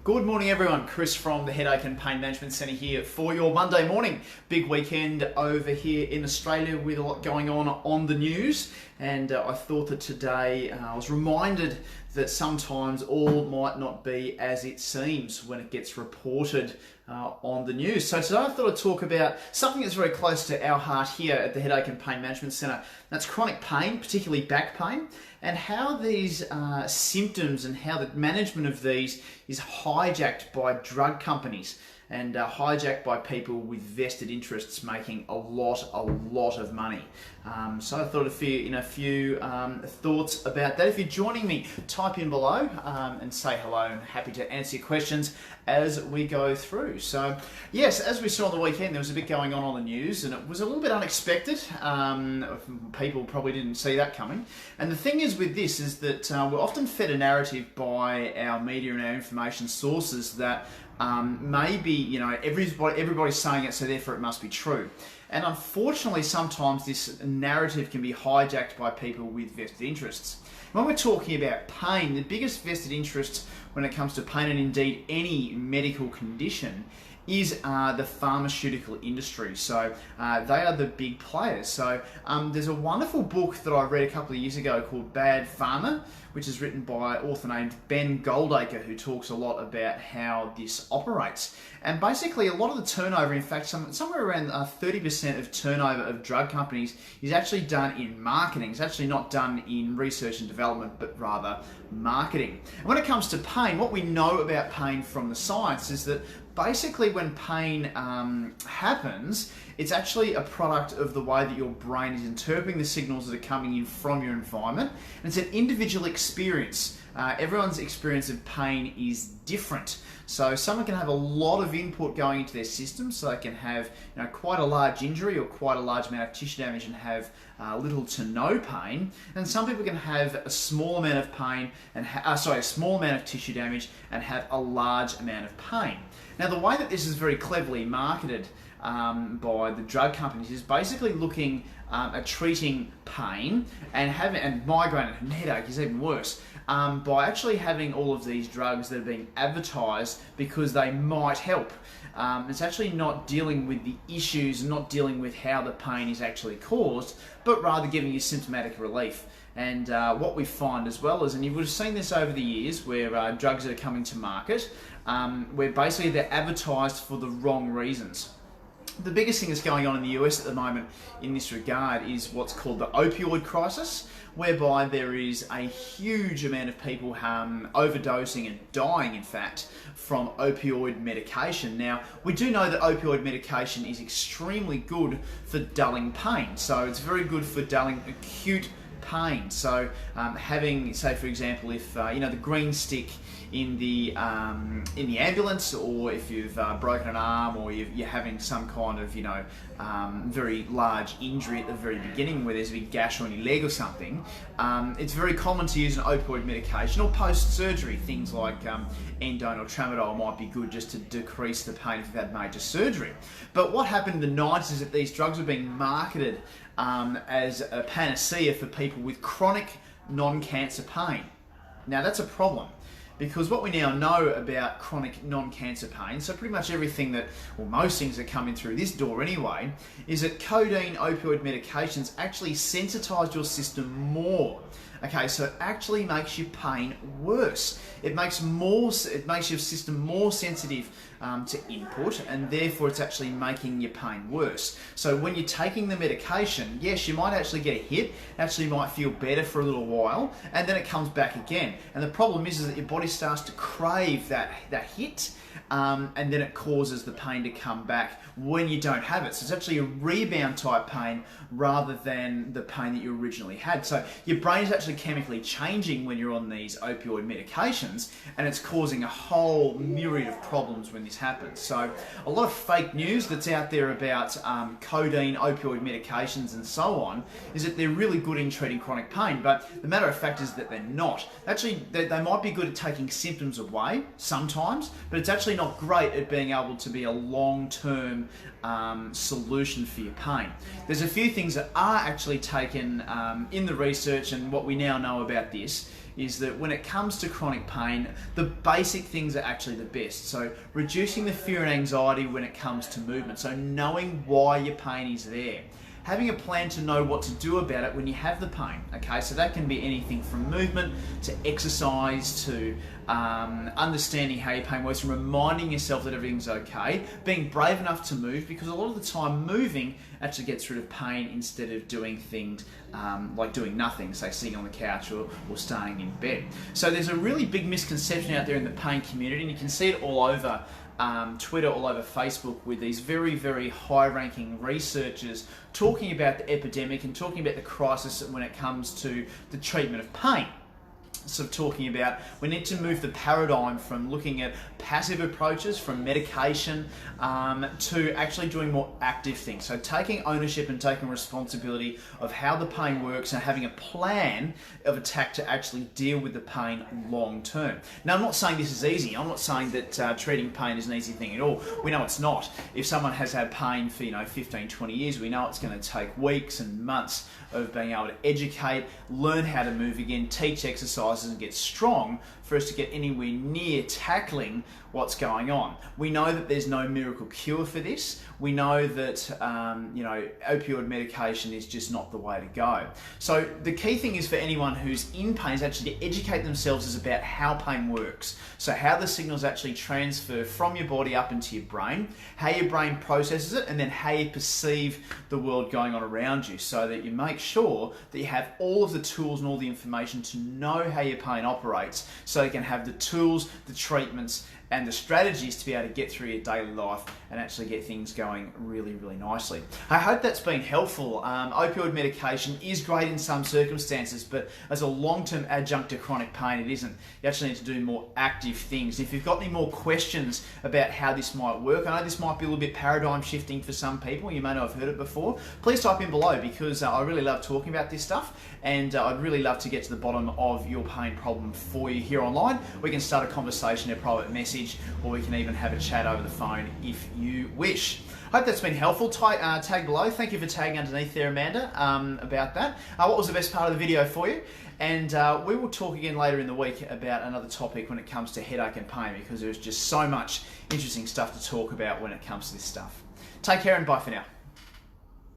Good morning everyone, Chris from the Headache and Pain Management Centre here for your Monday morning. Big weekend over here in Australia with a lot going on the news, and I thought that today I was reminded that sometimes all might not be as it seems when it gets reported on the news. So today I thought I'd talk about something that's very close to our heart here at the Headache and Pain Management Centre. That's chronic pain, particularly back pain, and how these symptoms and how the management of these is hijacked by drug companies and hijacked by people with vested interests making a lot of money. So I thought a few thoughts about that. If you're joining me, type in below and say hello, and happy to answer your questions as we go through. So yes, as we saw on the weekend, there was a bit going on the news, and it was a little bit unexpected. People probably didn't see that coming. And the thing is with this is that we're often fed a narrative by our media and our information sources that maybe everybody's saying it, so therefore it must be true. And unfortunately, sometimes this narrative can be hijacked by people with vested interests. When we're talking about pain, the biggest vested interests when it comes to pain, and indeed any medical condition, is the pharmaceutical industry. So they are the big players. So there's a wonderful book that I read a couple of years ago called Bad Pharma, which is written by an author named Ben Goldacre, who talks a lot about how this operates. And basically a lot of the turnover, in fact somewhere around 30% of turnover of drug companies is actually done in marketing. It's actually not done in research and development, but rather marketing. And when it comes to pain, what we know about pain from the science is that basically when pain happens, it's actually a product of the way that your brain is interpreting the signals that are coming in from your environment. And it's an individual experience. Everyone's experience of pain is different. So someone can have a lot of input going into their system, so they can have quite a large injury or quite a large amount of tissue damage and have little to no pain. And some people can have a small amount of pain and a small amount of tissue damage and have a large amount of pain. Now, the way that this is very cleverly marketed by the drug companies is basically looking at treating pain and migraine and headache is even worse, by actually having all of these drugs that are being advertised because they might help. It's actually not dealing with the issues, not dealing with how the pain is actually caused, but rather giving you symptomatic relief. And what we find as well is, and you would have seen this over the years, where drugs that are coming to market, where basically they're advertised for the wrong reasons. The biggest thing that's going on in the US at the moment in this regard is what's called the opioid crisis, whereby there is a huge amount of people overdosing and dying, in fact, from opioid medication. Now, we do know that opioid medication is extremely good for dulling pain. So it's very good for dulling acute pain. So having, say for example, if the green stick in the ambulance, or if you've broken an arm, or you're having some kind of very large injury at the very beginning where there's a big gash on your leg or something, it's very common to use an opioid medication, or post-surgery things like endone or tramadol might be good just to decrease the pain if you've had major surgery. But what happened in the 90s is that these drugs were being marketed as a panacea for people with chronic non-cancer pain. Now that's a problem, because what we now know about chronic non-cancer pain, so pretty much everything that, or most things that come in through this door anyway, is that codeine opioid medications actually sensitize your system more. Okay, so it actually makes your pain worse. It makes your system more sensitive to input, and therefore it's actually making your pain worse. So when you're taking the medication, yes, you might actually get a hit, actually might feel better for a little while, and then it comes back again. And the problem is that your body starts to crave that hit, and then it causes the pain to come back when you don't have it. So it's actually a rebound type pain rather than the pain that you originally had. So your brain is actually chemically changing when you're on these opioid medications, and it's causing a whole myriad of problems when this happens. So a lot of fake news that's out there about codeine opioid medications and so on is that they're really good in treating chronic pain, but the matter of fact is that they're not. Actually, they might be good at taking symptoms away sometimes, but it's actually not great at being able to be a long-term solution for your pain. There's a few things that are actually taken in the research, and what we now know about this is that when it comes to chronic pain, the basic things are actually the best. So reducing the fear and anxiety when it comes to movement. So knowing why your pain is there. Having a plan to know what to do about it when you have the pain, okay? So that can be anything from movement to exercise to understanding how your pain works and reminding yourself that everything's okay, being brave enough to move, because a lot of the time moving actually gets rid of pain instead of doing things like doing nothing, say sitting on the couch or staying in bed. So there's a really big misconception out there in the pain community, and you can see it all over Twitter, all over Facebook, with these very, very high-ranking researchers talking about the epidemic and talking about the crisis when it comes to the treatment of pain. So talking about we need to move the paradigm from looking at passive approaches, from medication, to actually doing more active things. So taking ownership and taking responsibility of how the pain works and having a plan of attack to actually deal with the pain long term. Now, I'm not saying this is easy. I'm not saying that treating pain is an easy thing at all. We know it's not. If someone has had pain for 15, 20 years, we know it's going to take weeks and months of being able to educate, learn how to move again, teach exercises and get strong for us to get anywhere near tackling what's going on. We know that there's no miracle cure for this. We know that opioid medication is just not the way to go. So the key thing is for anyone who's in pain is actually to educate themselves is about how pain works. So how the signals actually transfer from your body up into your brain, how your brain processes it, and then how you perceive the world going on around you, so that you make sure that you have all of the tools and all the information to know how your pain operates, so you can have the tools, the treatments, and the strategies to be able to get through your daily life and actually get things going really, really nicely. I hope that's been helpful. Opioid medication is great in some circumstances, but as a long-term adjunct to chronic pain, it isn't. You actually need to do more active things. If you've got any more questions about how this might work, I know this might be a little bit paradigm shifting for some people. You may not have heard it before. Please type in below, because I really love talking about this stuff, and I'd really love to get to the bottom of your pain problem for you here online. We can start a conversation, a private message, or we can even have a chat over the phone if you wish. Hope that's been helpful. Tag below. Thank you for tagging underneath there, Amanda, about that. What was the best part of the video for you? And we will talk again later in the week about another topic when it comes to headache and pain, because there's just so much interesting stuff to talk about when it comes to this stuff. Take care and bye for now.